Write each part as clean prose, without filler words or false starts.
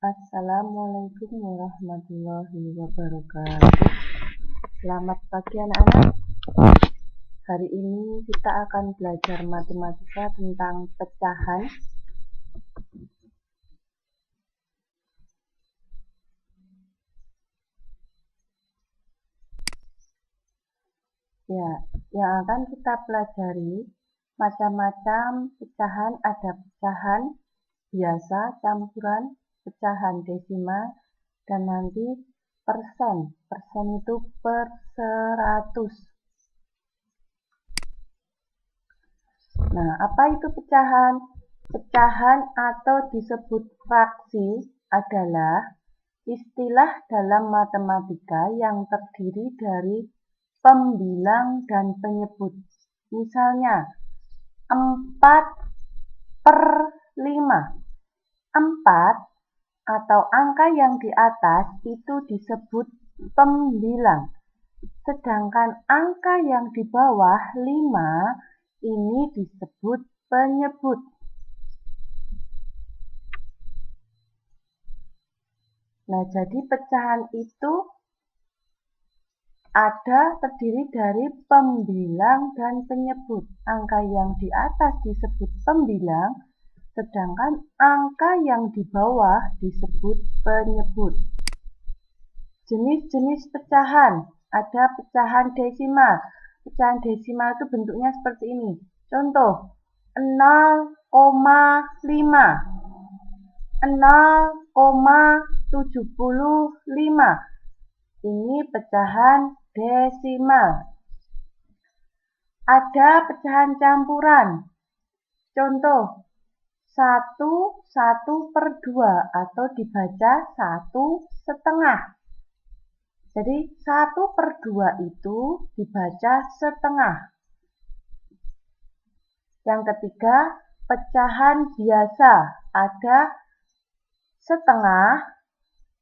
Assalamualaikum warahmatullahi wabarakatuh. Selamat pagi anak-anak. Hari ini kita akan belajar matematika tentang pecahan. Ya, yang akan kita pelajari macam-macam pecahan. Ada pecahan biasa, campuran, pecahan desimal, dan nanti persen. Persen itu per 100. Nah, apa itu pecahan? Pecahan atau disebut fraksi adalah istilah dalam matematika yang terdiri dari pembilang dan penyebut. Misalnya, 4/5. 4 atau angka yang di atas itu disebut pembilang. Sedangkan angka yang di bawah 5 ini disebut penyebut. Nah, jadi pecahan itu terdiri dari pembilang dan penyebut. Angka yang di atas disebut pembilang, sedangkan angka yang di bawah disebut penyebut. Jenis-jenis pecahan. Ada pecahan desimal. Pecahan desimal itu bentuknya seperti ini. Contoh, 0,5. 0,75. Ini pecahan desimal. Ada pecahan campuran. Contoh, 1/2 atau dibaca 1/2. Jadi 1/2 itu dibaca setengah. Yang ketiga, pecahan biasa. Ada setengah,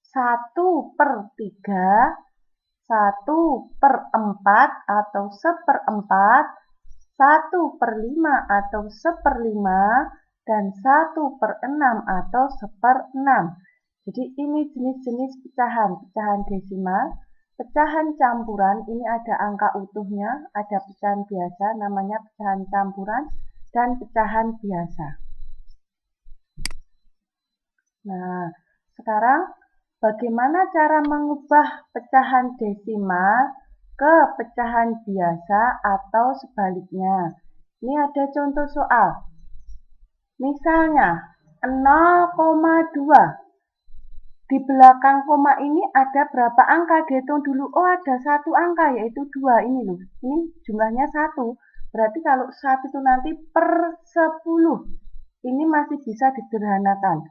1/3, 1/4 atau 1/4, 1/5 atau 1/5, dan 1/6 atau 1/6. Jadi ini jenis-jenis pecahan. Pecahan desimal, pecahan campuran, ini ada angka utuhnya, ada pecahan biasa, namanya pecahan campuran, dan pecahan biasa. Nah, sekarang bagaimana cara mengubah pecahan desimal ke pecahan biasa atau sebaliknya? Ini ada contoh soal. Misalnya, 0,2. Di belakang koma ini ada berapa angka? Dihitung dulu. Oh, ada satu angka, yaitu 2. Ini loh. Ini jumlahnya 1. Berarti kalau 1 itu nanti per 10. Ini masih bisa disederhanakan.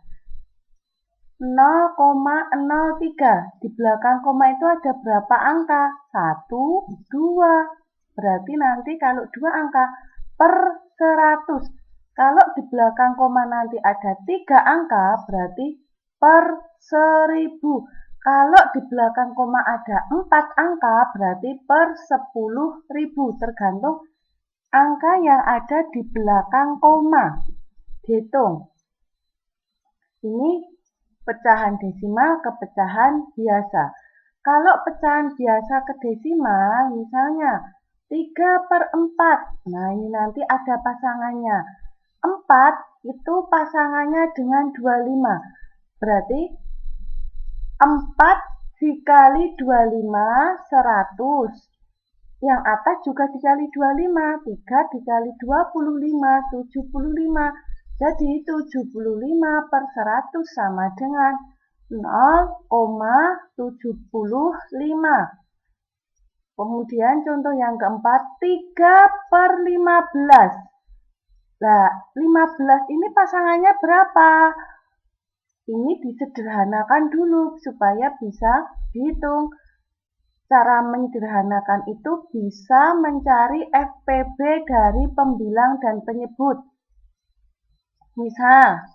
0,03. Di belakang koma itu ada berapa angka? 1, 2. Berarti nanti kalau 2 angka per 100. Kalau di belakang koma nanti ada 3 angka, berarti per 1000. Kalau di belakang koma ada 4 angka, berarti per 10.000. Tergantung angka yang ada di belakang koma. Dihitung. Ini pecahan desimal ke pecahan biasa. Kalau pecahan biasa ke desimal, misalnya 3/4. Nah, ini nanti ada pasangannya. 4 itu pasangannya dengan 25. Berarti 4 dikali 25, 100. Yang atas juga dikali 25. 3 dikali 25, 75. Jadi 75 per 100 sama dengan 0,75. Kemudian contoh yang keempat, 3/15. Nah, 15 ini pasangannya berapa? Ini disederhanakan dulu supaya bisa dihitung. Cara menyederhanakan itu bisa mencari FPB dari pembilang dan penyebut. Misal,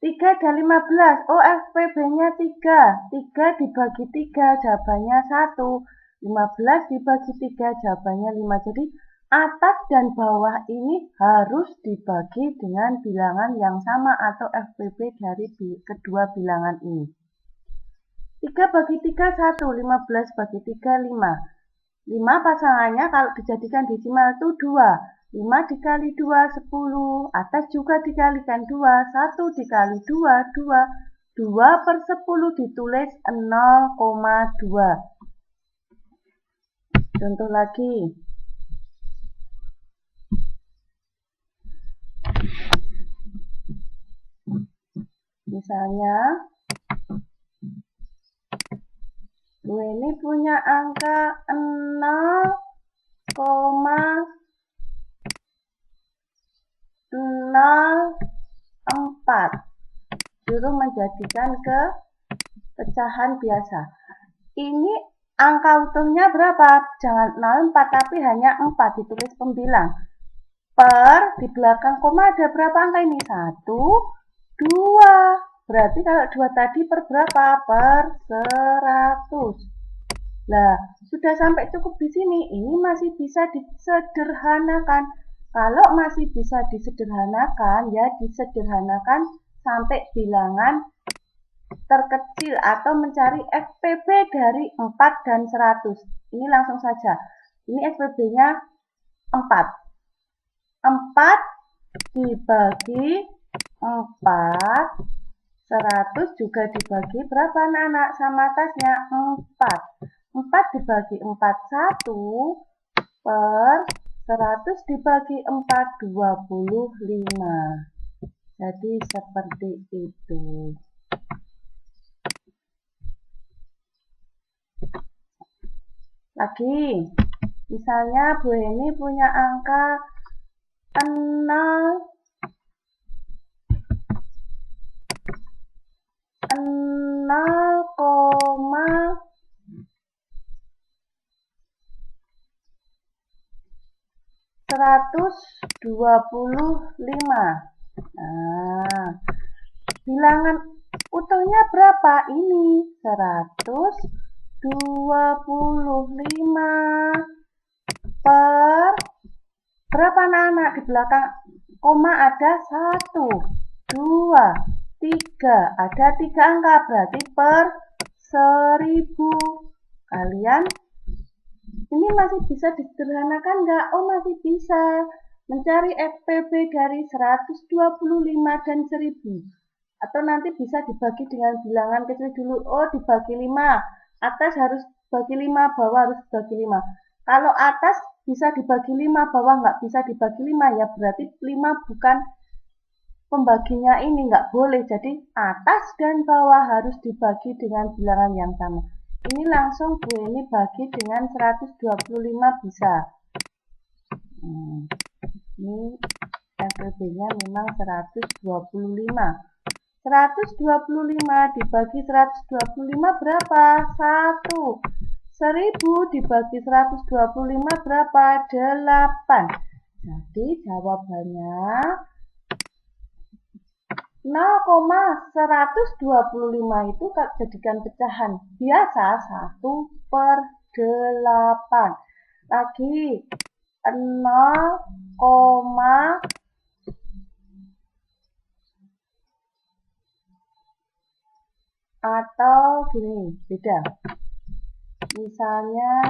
3 dan 15. Oh, FPB-nya 3. 3 dibagi 3, jawabannya 1. 15 dibagi 3, jawabannya 5. Jadi, atas dan bawah ini harus dibagi dengan bilangan yang sama atau FPB dari kedua bilangan ini. 3 bagi 3, 1. 15 bagi 3, 5. 5 pasangannya kalau dijadikan desimal itu 2. 5 dikali 2, 10. Atas juga dikalikan 2. 1 dikali 2, 2. 2 per 10 ditulis 0,2. Contoh lagi. Misalnya, Bu ini punya angka 0,04. Suruh menjadikan ke pecahan biasa. Ini angka utuhnya berapa? Jangan 0,4 tapi hanya 4, ditulis pembilang. Per, di belakang koma ada berapa angka ini? 1, 2. Berarti kalau 2 tadi per berapa? Per 100. Nah, sudah sampai cukup di sini. Ini masih bisa disederhanakan. Kalau masih bisa disederhanakan, ya disederhanakan sampai bilangan terkecil atau mencari FPB dari 4 dan 100. Ini langsung saja. Ini FPB-nya 4. 4 dibagi 4, 100 juga dibagi berapa anak-anak sama atasnya? 4. 4 dibagi 4, 1 per 100 dibagi 4, 25. Jadi seperti itu. Lagi, misalnya Bu Heni punya angka 0,1 125. Nah, bilangan utuhnya berapa? Ini 125 per berapa anak-anak? Di belakang koma ada 1, 2, 3. Ada 3 angka, berarti per 1000. Kalian ini masih bisa disederhanakan nggak? Oh, masih bisa. Mencari FPB dari 125 dan 1000. Atau nanti bisa dibagi dengan bilangan kecil dulu. Oh, dibagi 5. Atas harus bagi 5, bawah harus bagi 5. Kalau atas bisa dibagi 5, bawah nggak bisa dibagi 5, ya berarti 5 bukan pembaginya ini, nggak boleh. Jadi atas dan bawah harus dibagi dengan bilangan yang sama. Ini langsung Bu ini bagi dengan 125 bisa. Ini FPB-nya memang 125. 125 dibagi 125 berapa? 1. 1000 dibagi 125 berapa? 8. Jadi jawabannya 0,125 itu jadikan pecahan biasa 1/8. Lagi 0, atau gini, beda. Misalnya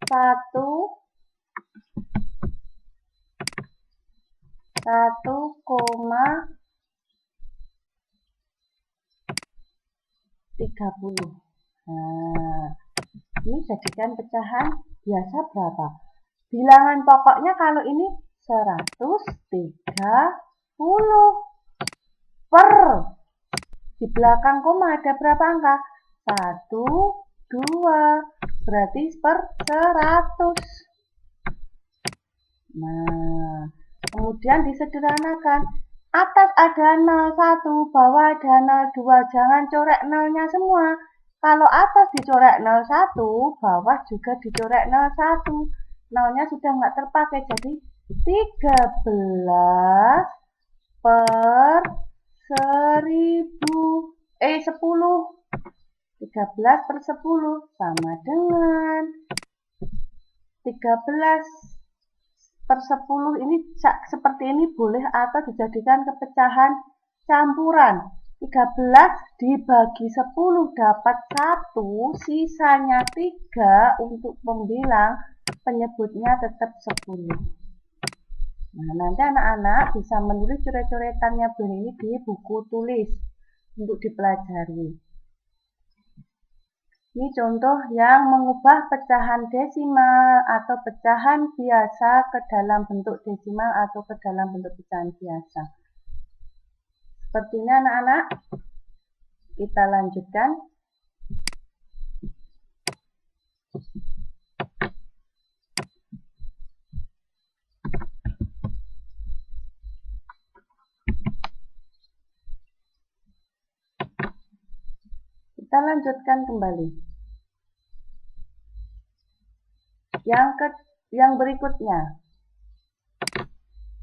1,30. Nah, ini jadikan pecahan biasa berapa? Bilangan pokoknya kalau ini 130 per, di belakang koma ada berapa angka? 1, 2, berarti per 100. Nah, kemudian disederhanakan. Atas ada 01, bawah ada 02. Jangan coret nolnya semua. Kalau atas dicoret 01, bawah juga dicoret 01. Nolnya sudah nggak terpakai, jadi 13 per 1000. 10. 13 per 10 sama dengan 13/10 ini seperti ini boleh atau dijadikan kepecahan campuran. 13 dibagi 10 dapat 1, sisanya 3 untuk pembilang, penyebutnya tetap 10. Nah, nanti anak-anak bisa menulis coret-coretannya ini di buku tulis untuk dipelajari. Ini contoh yang mengubah pecahan desimal atau pecahan biasa ke dalam bentuk desimal atau ke dalam bentuk pecahan biasa. Seperti ini anak-anak. Kita lanjutkan. Kita lanjutkan kembali. Yang berikutnya.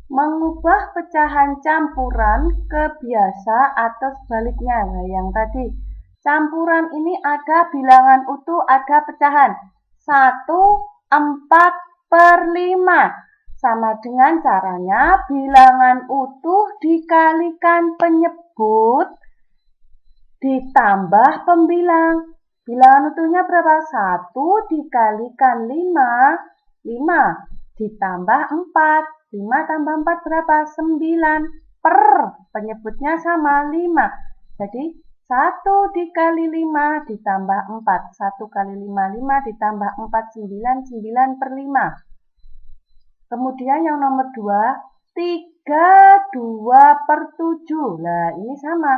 Mengubah pecahan campuran ke biasa atau sebaliknya. Nah, yang tadi. Campuran ini ada bilangan utuh, ada pecahan. 1, 4/5. Sama dengan caranya bilangan utuh dikalikan penyebut ditambah pembilang. Bilangan utuhnya berapa? 1 dikalikan 5, 5 ditambah 4. 5 tambah 4 berapa? 9. Per penyebutnya sama 5. Jadi 1 dikali 5 ditambah 4. 1 kali 5, 5 ditambah 4, 9. 9/5. Kemudian yang nomor 2, 32/7. Nah, ini sama.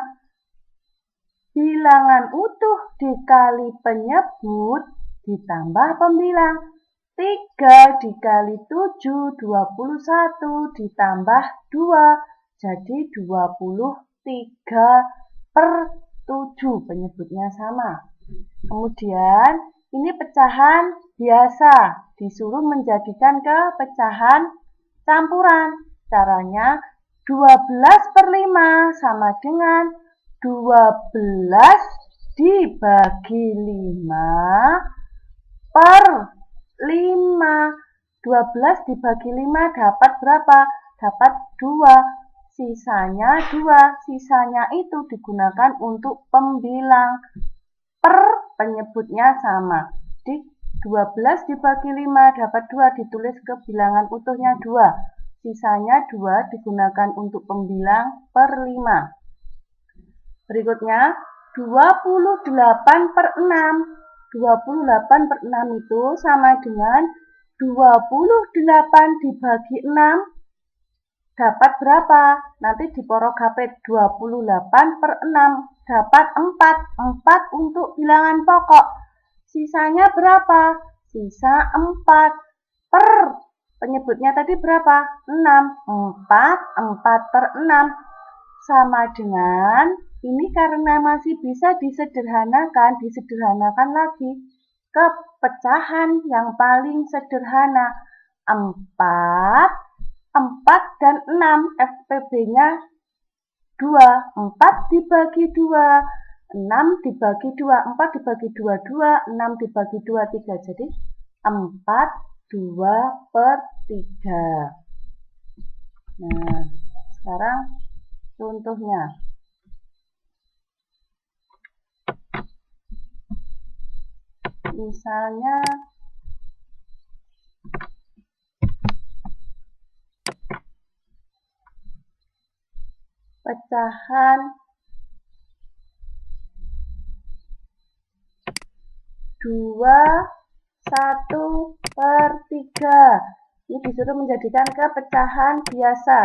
Bilangan utuh dikali penyebut ditambah pembilang. 3 dikali 7, 21 ditambah 2. Jadi 23/7. Penyebutnya sama. Kemudian ini pecahan biasa. Disuruh menjadikan ke pecahan campuran. Caranya 12/5 sama dengan 12 dibagi 5 per 5. 12 dibagi 5 dapat berapa? Dapat 2. Sisanya 2. Sisanya itu digunakan untuk pembilang. Per penyebutnya sama. Jadi 12 dibagi 5 dapat 2, ditulis ke bilangan utuhnya 2. Sisanya 2 digunakan untuk pembilang per 5. Berikutnya 28/6. 28/6 itu sama dengan 28 dibagi 6 dapat berapa? Nanti diporok HP 28/6 dapat 4. 4 untuk bilangan pokok. Sisanya berapa? Sisa 4. Per penyebutnya tadi berapa? 6. 4/6 sama dengan ini karena masih bisa disederhanakan lagi ke pecahan yang paling sederhana. 4 dan 6, FPB-nya 2. 4 dibagi 2, 6 dibagi 2, 4 dibagi 2, 2, 6 dibagi 2, 3. Jadi 4, 2/3. Nah, sekarang contohnya. Misalnya pecahan 21/3. Ini disuruh menjadikan ke pecahan biasa.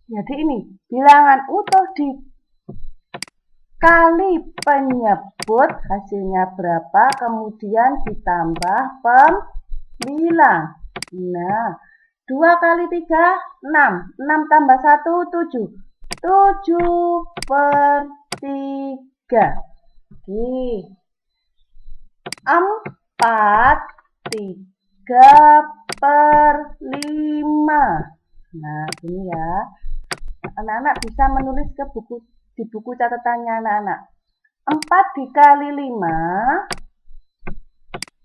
Jadi ini bilangan utuh dikali penyebut, hasilnya berapa, kemudian ditambah pembilang. Nah, 2 kali 3, 6. 6 tambah 1, 7. 7/3. Oke. 4, 3/5. Nah, gini ya. Anak-anak bisa menulis di buku catatannya anak-anak. 4 dikali 5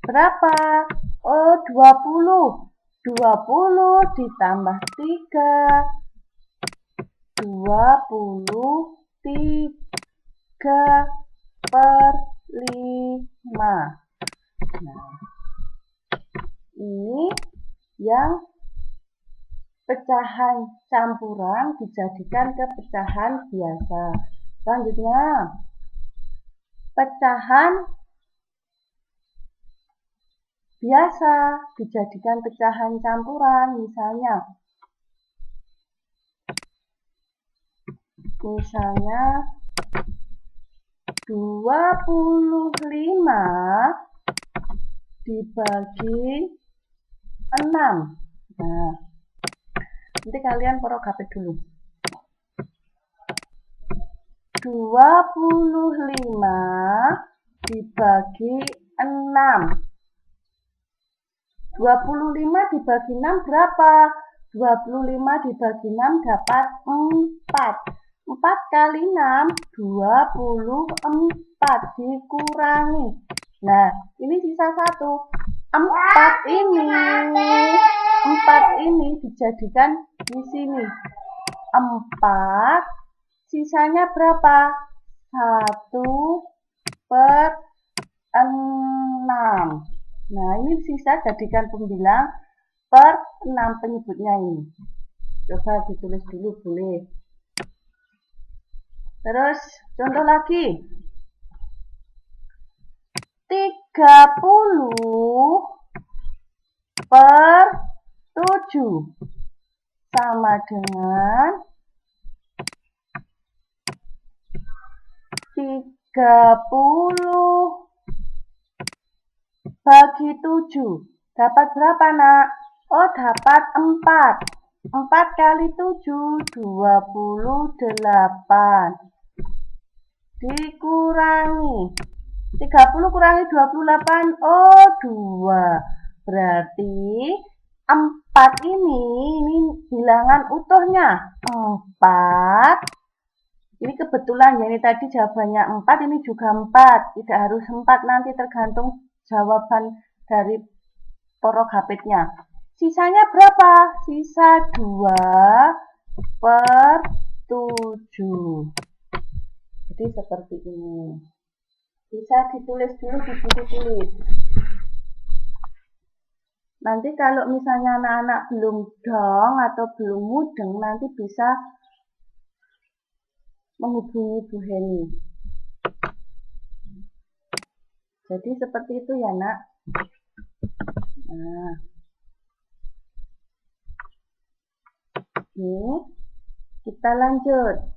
berapa? Oh, 20. 20 ditambah 3. 23 per 5. Nah, ini yang pecahan campuran dijadikan ke pecahan biasa. Selanjutnya, pecahan biasa dijadikan pecahan campuran. Misalnya 25 dibagi 6. Nah, nanti kalian porok HP dulu. 25 dibagi 6. 25 dibagi 6 berapa? 25 dibagi 6 dapat 4. 4 kali 6, 24 dikurangi. Nah, ini sisa 1. 4 ini dijadikan di sini. 4, sisanya berapa? 1 per 6. Nah, ini sisa jadikan pembilang per 6 penyebutnya ini. Coba ditulis dulu boleh. Terus contoh lagi. 30 per 7 sama dengan 30 bagi 7. Dapat berapa, Nak? Oh, dapat 4. 4 kali 7, 28. Dikurangi. 30 kurangi 28, oh 2. Berarti 4 ini bilangan utuhnya. 4. Ini kebetulan ya, ini tadi jawabannya 4, ini juga 4. Tidak harus 4, nanti tergantung jawaban dari porogapitnya. Sisanya berapa? Sisa 2 per 7. Jadi seperti ini. Bisa ditulis dulu di buku tulis. Nanti kalau misalnya anak-anak belum dong atau belum mudeng, nanti bisa menghubungi Bu Heni. Jadi seperti itu ya, Nak. Nah, ini kita lanjut.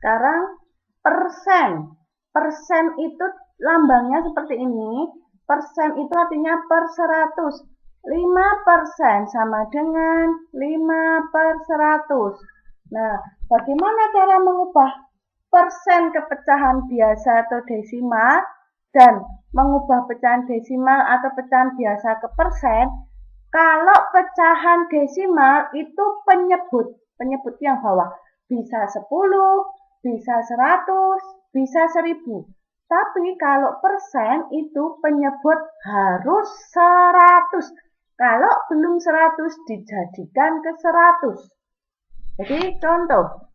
Sekarang persen. Persen itu lambangnya seperti ini. Persen itu artinya per 100. 5% sama dengan 5 per 100. Nah, bagaimana cara mengubah persen ke pecahan biasa atau desimal dan mengubah pecahan desimal atau pecahan biasa ke persen? Kalau pecahan desimal itu penyebut yang bawah. Bisa 10, bisa 100, bisa 1000. Tapi kalau persen itu penyebut harus 100. Kalau belum 100 dijadikan ke 100. Jadi contoh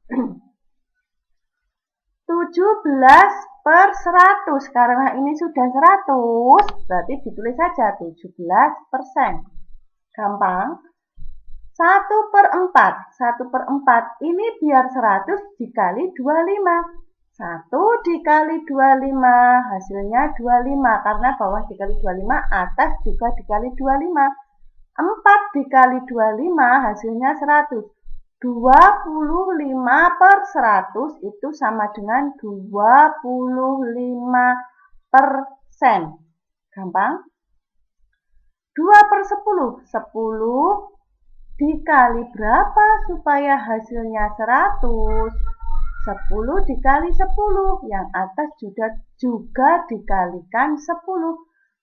17 per 100. Karena ini sudah 100, berarti ditulis saja 17%. Gampang. 1 per 4. 1 per 4 ini biar 100 dikali 25. 1 dikali 25 hasilnya 25. Karena bawah dikali 25, atas juga dikali 25. 4 dikali 25 hasilnya 100. 25 per 100 itu sama dengan 25%. Gampang? 2 per 10. 10 dikali berapa supaya hasilnya 100? 10 dikali 10. Yang atas juga dikalikan 10.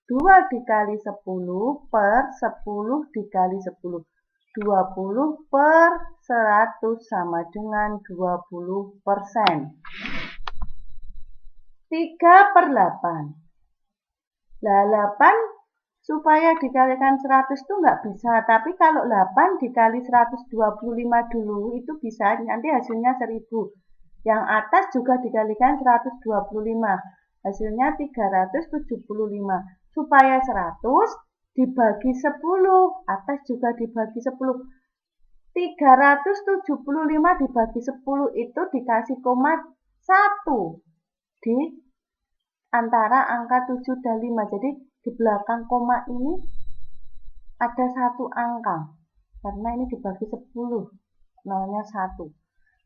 2 dikali 10 per 10 dikali 10. 20 per 100 sama dengan 20%. 3/8. Nah, 8 supaya dikalikan 100 itu nggak bisa, tapi kalau 8 dikali 125 dulu itu bisa, nanti hasilnya 1000. Yang atas juga dikalikan 125, hasilnya 375. Supaya 100 dibagi 10, atas juga dibagi 10. 375 dibagi 10 itu dikasih koma 1 di antara angka 7 dan 5. Jadi di belakang koma ini ada satu angka. Karena ini dibagi 10, nolnya 1.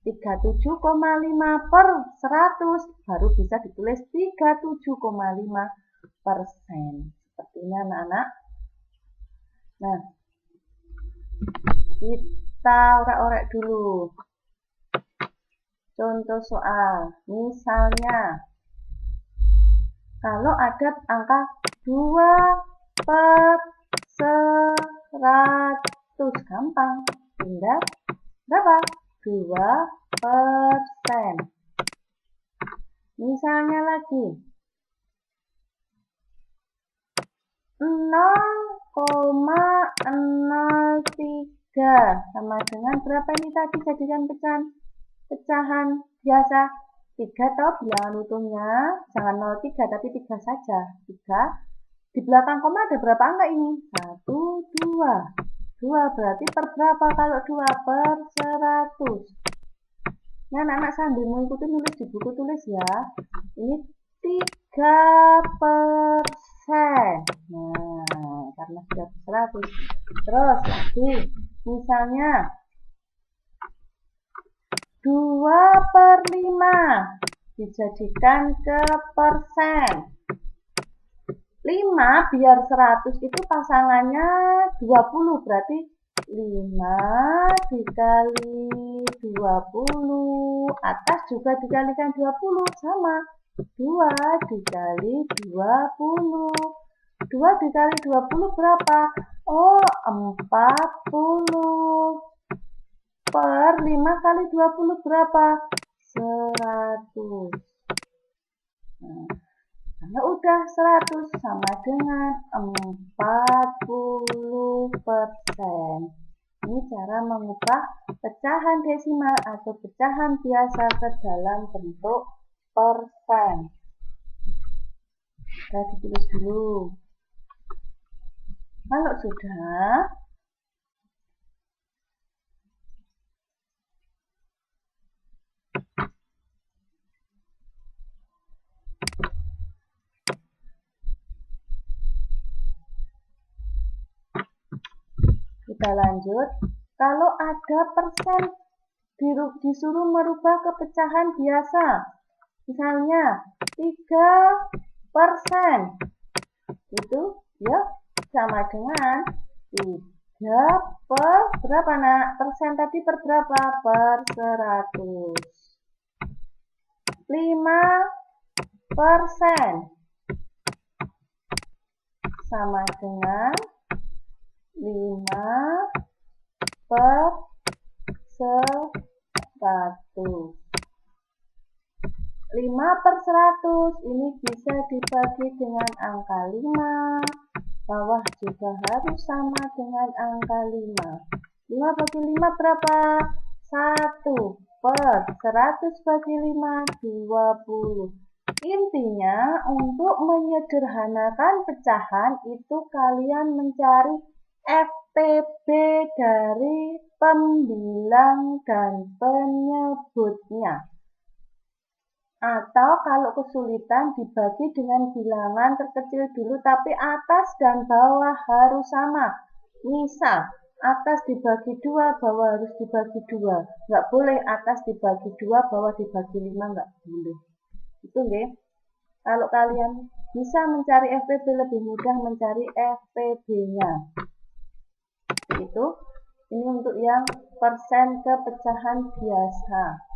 37,5/100 baru bisa ditulis 37,5%. Seperti ini anak-anak. Nah, kita orek-orek dulu. Contoh soal, misalnya kalau ada angka 2/100, gampang, tinggal berapa? 2%. Misalnya lagi 0,03 sama dengan berapa ini tadi jadikan pecahan biasa? 3 atau bilangan utuhnya, jangan 0,3 tapi 3 saja. 3 di belakang koma ada berapa angka ini? 1, 2. 2 berarti per berapa kalau 2? Per 100. Nah, anak-anak sambil mengikuti nulis di buku tulis ya. Ini 3%. Nah, karena sudah 100. Terus lagi, misalnya 2/5 dijadikan ke persen. 5 biar 100 itu pasangannya 20, berarti 5 dikali 20, atas juga dikalikan 20, sama 2 dikali 20. 2 dikali 20 berapa? Oh, 40. Per 5 kali 20 berapa? 100. Nah, kalau udah 100 sama dengan 40%. Ini cara mengubah pecahan desimal atau pecahan biasa ke dalam bentuk persen. Kita ditulis dulu. Kalau sudah, kita lanjut. Kalau ada persen disuruh merubah ke pecahan biasa, misalnya 3%, itu ya sama dengan 3 per berapa nak? Persen tadi per berapa? Per 100. 5% sama dengan 5 per 100. 5 per 100 ini bisa dibagi dengan angka 5. Bawah juga harus sama dengan angka 5. 5 bagi 5 berapa? 1 per 100 bagi 5, 20. Intinya untuk menyederhanakan pecahan itu kalian mencari FPB dari pembilang dan penyebutnya. Atau kalau kesulitan dibagi dengan bilangan terkecil dulu tapi atas dan bawah harus sama. Misal atas dibagi 2, bawah harus dibagi 2. Nggak boleh atas dibagi 2, bawah dibagi 5, nggak boleh. Itu nggih. Kalau kalian bisa mencari FPB lebih mudah mencari FPB-nya. Itu ini untuk yang persen ke pecahan biasa.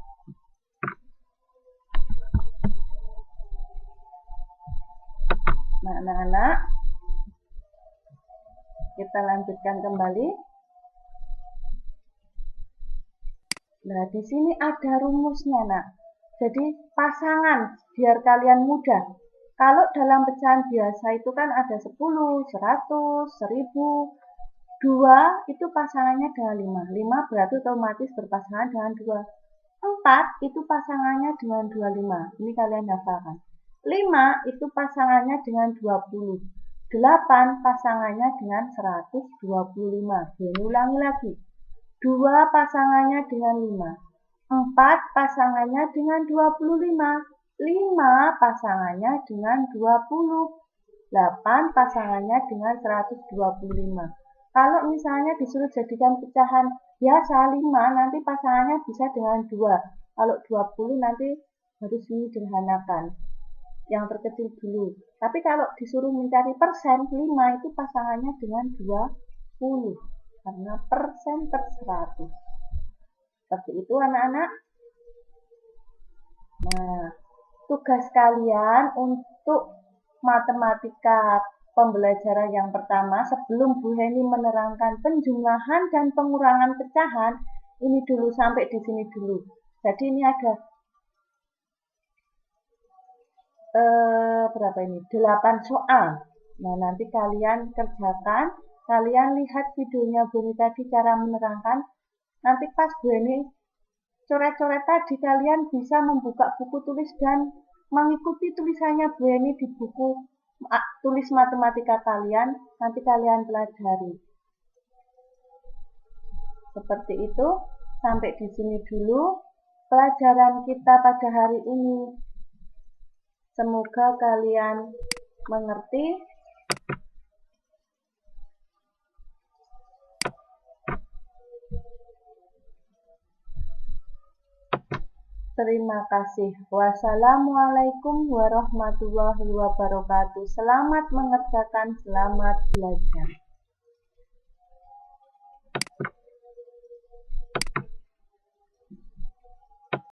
Nah, anak-anak, kita lanjutkan kembali. Nah, di sini ada rumusnya, nak. Jadi pasangan biar kalian mudah. Kalau dalam pecahan biasa itu kan ada 10, 100, 1000. 2 itu pasangannya dengan 5. 5 berarti otomatis berpasangan dengan 2. 4 itu pasangannya dengan 25. Ini kalian hafalkan. 5 itu pasangannya dengan 20. 8 pasangannya dengan 125. Ini ulangi lagi. 2 pasangannya dengan 5. 4 pasangannya dengan 25. 5 pasangannya dengan 20. 8 pasangannya dengan 125. Kalau misalnya disuruh jadikan pecahan biasa 5, nanti pasangannya bisa dengan 2. Kalau 20 nanti harus disederhanakan. Yang terkecil dulu. Tapi kalau disuruh mencari persen, 5 itu pasangannya dengan 20. Karena persen per 100. Seperti itu anak-anak. Nah, tugas kalian untuk matematika pembelajaran yang pertama, sebelum Bu Heni menerangkan penjumlahan dan pengurangan pecahan, ini dulu sampai di sini dulu. Jadi ini ada berapa ini? 8 soal. Nah, nanti kalian kerjakan, kalian lihat videonya Bu Heni tadi cara menerangkan. Nanti pas Bu Heni coret-coret tadi, kalian bisa membuka buku tulis dan mengikuti tulisannya Bu Heni di buku tulis matematika kalian, nanti kalian pelajari. Seperti itu, sampai di sini dulu pelajaran kita pada hari ini. Semoga kalian mengerti. Terima kasih. Wassalamualaikum warahmatullahi wabarakatuh. Selamat mengerjakan, selamat belajar.